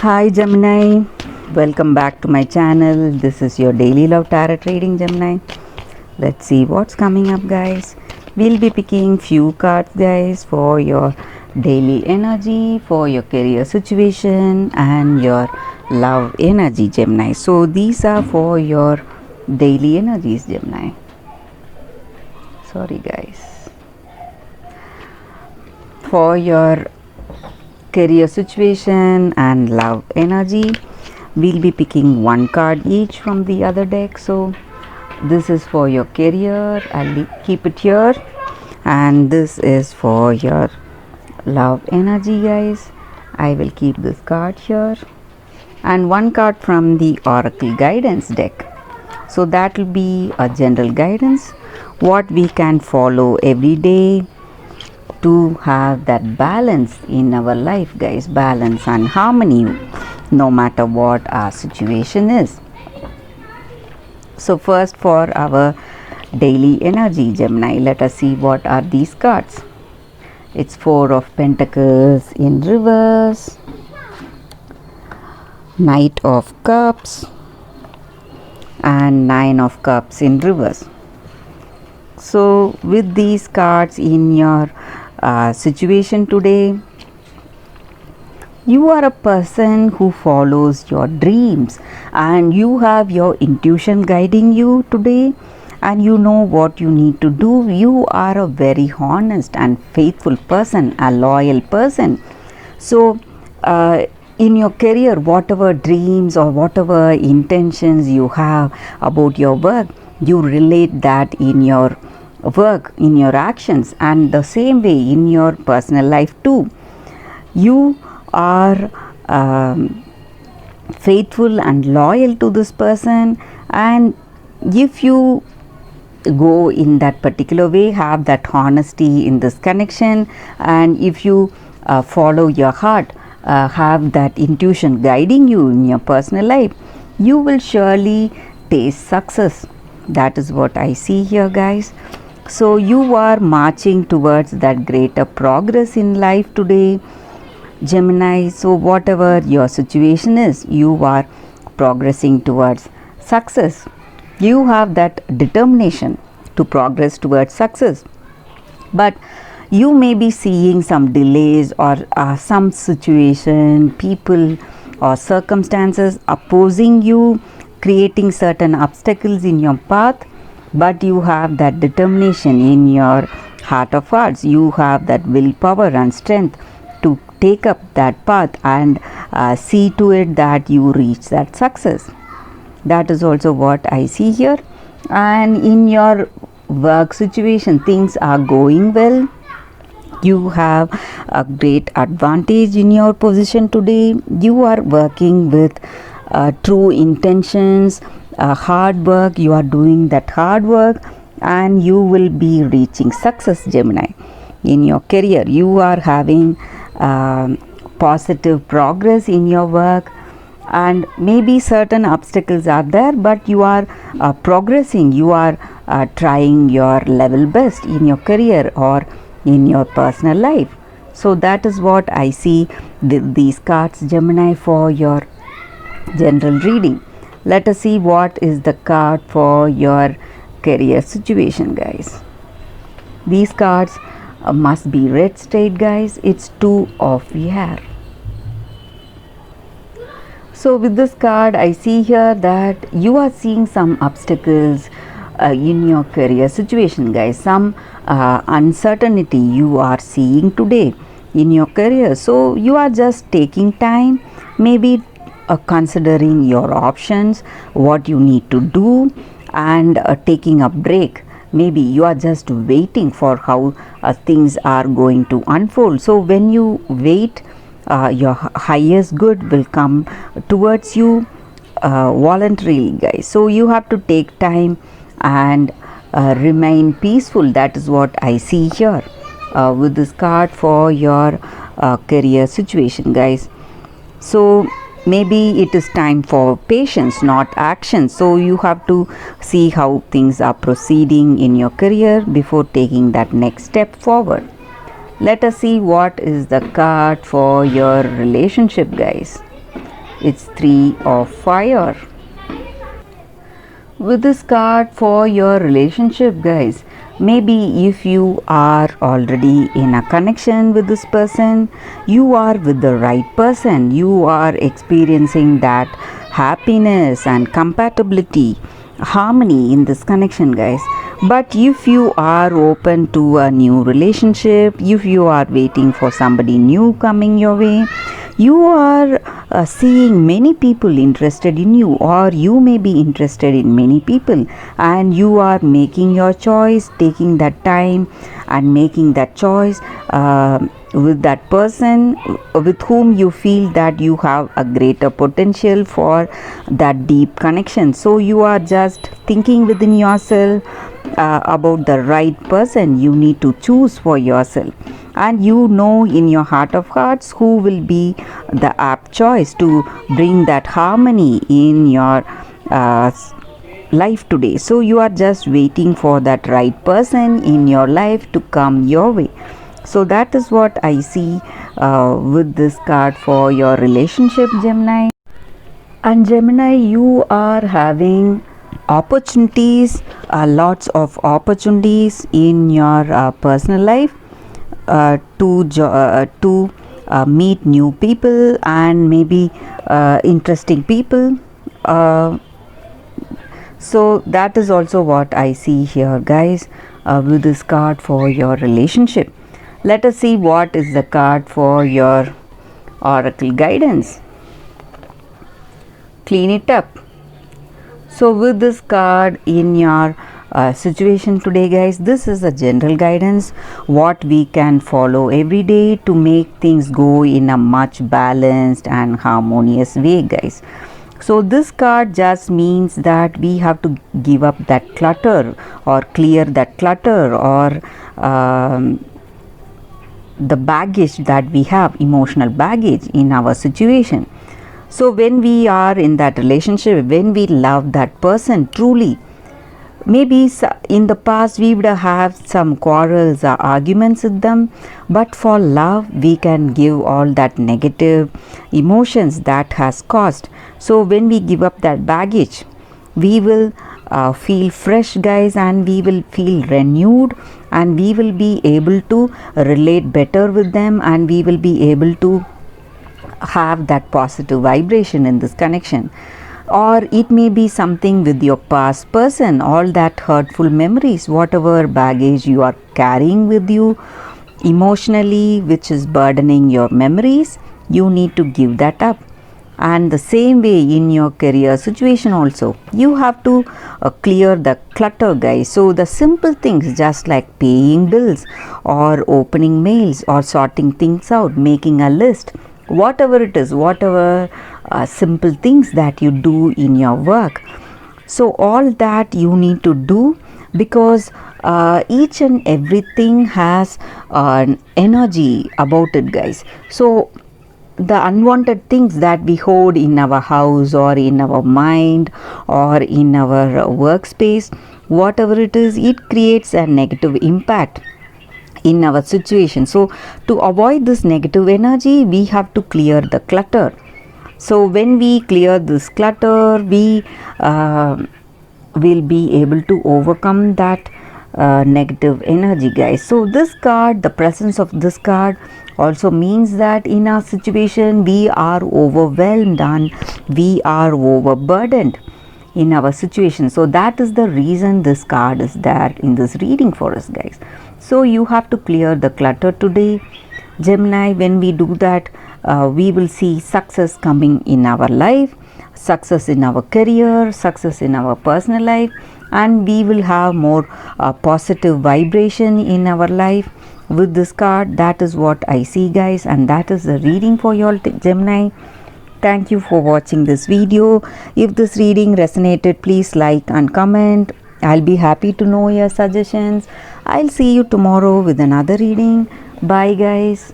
Hi Gemini, welcome back to my channel. This is your daily love tarot reading, Gemini. Let's see what's coming up, guys. We'll be picking few cards, guys, for your daily energy, for your career situation and your love energy, Gemini. So these are for your daily energies, Gemini. Sorry, guys. For your career situation and love energy, we'll be picking one card each from the other deck. So this is for your career, I'll keep it here, and this is for your love energy, guys. I will keep this card here, and one card from the oracle guidance deck. So that will be a general guidance, what we can follow every day to have that balance in our life, guys. Balance and harmony no matter what our situation is. So first, for our daily energy, Gemini, let us see what are these cards. It's Four of Pentacles in reverse, Knight of Cups, and Nine of Cups in reverse. So with these cards in your situation today, you are a person who follows your dreams and you have your intuition guiding you today, and you know what you need to do. You are a very honest and faithful person, a loyal person. So in your career, whatever dreams or whatever intentions you have about your work, you relate that in your work, in your actions, and the same way in your personal life too. You are faithful and loyal to this person, and if you go in that particular way, have that honesty in this connection, and if you follow your heart, have that intuition guiding you in your personal life, you will surely taste success. That is what I see here, guys. So you are marching towards that greater progress in life today, Gemini. So whatever your situation is, you are progressing towards success. You have that determination to progress towards success, but you may be seeing some delays or some situation, people or circumstances opposing you, creating certain obstacles in your path. But you have that determination in your heart of hearts. You have that willpower and strength to take up that path and see to it that you reach that success. That is also what I see here. And in your work situation, things are going well. You have a great advantage in your position today. You are working with true intentions, hard work. You are doing that hard work, and you will be reaching success, Gemini. In your career, you are having positive progress in your work, and maybe certain obstacles are there, but you are progressing. You are trying your level best in your career or in your personal life. So that is what I see with these cards, Gemini, for your general reading. Let us see what is the card for your career situation, guys. These cards must be read straight, guys. It's Two of Air. So with this card, I see here that you are seeing some obstacles in your career situation, guys. Some uncertainty you are seeing today in your career. So you are just taking time, maybe considering your options, what you need to do, and taking a break. Maybe you are just waiting for how things are going to unfold. So when you wait, your highest good will come towards you voluntarily, guys. So you have to take time and remain peaceful. That is what I see here with this card for your career situation, guys. So maybe it is time for patience, not action. So you have to see how things are proceeding in your career before taking that next step forward. Let us see what is the card for your relationship, guys. It's 3 of fire. With this card for your relationship, guys, maybe if you are already in a connection with this person, you are with the right person, you are experiencing that happiness and compatibility, harmony in this connection, guys. But if you are open to a new relationship, if you are waiting for somebody new coming your way, you are seeing many people interested in you, or you may be interested in many people, and you are making your choice, taking that time and making that choice with that person with whom you feel that you have a greater potential for that deep connection. So you are just thinking within yourself about the right person you need to choose for yourself, and you know in your heart of hearts who will be the apt choice to bring that harmony in your life today. So you are just waiting for that right person in your life to come your way. So that is what I see with this card for your relationship, Gemini. And Gemini, you are having opportunities, lots of opportunities in your personal life to meet new people and maybe interesting people. So that is also what I see here, guys, with this card for your relationship. Let us see what is the card for your oracle guidance. Clean it up. So with this card in your situation today, guys, this is a general guidance what we can follow every day to make things go in a much balanced and harmonious way, guys. So this card just means that we have to give up that clutter or clear that clutter or the baggage that we have, emotional baggage in our situation. So when we are in that relationship, when we love that person truly, maybe in the past we would have some quarrels or arguments with them, but for love we can give all that negative emotions that has caused. So when we give up that baggage, we will feel fresh, guys, and we will feel renewed, and we will be able to relate better with them, and we will be able to have that positive vibration in this connection. Or it may be something with your past person, all that hurtful memories, whatever baggage you are carrying with you emotionally, which is burdening your memories, you need to give that up. And the same way in your career situation also, you have to clear the clutter, guys. So the simple things just like paying bills or opening mails or sorting things out, making a list, whatever it is, whatever simple things that you do in your work. So all that you need to do, because each and everything has an energy about it, guys. So the unwanted things that we hold in our house or in our mind or in our workspace, whatever it is, it creates a negative impact in our situation. So to avoid this negative energy, we have to clear the clutter. So when we clear this clutter, we will be able to overcome that negative energy, guys. So this card, the presence of this card also means that in our situation we are overwhelmed and we are overburdened in our situation. So that is the reason this card is there in this reading for us, guys. So you have to clear the clutter today, Gemini. When we do that, we will see success coming in our life, success in our career, success in our personal life, and we will have more positive vibration in our life with this card. That is what I see, guys, and that is the reading for your Gemini. Thank you for watching this video. If this reading resonated, please like and comment. I'll be happy to know your suggestions. I'll see you tomorrow with another reading. Bye, guys.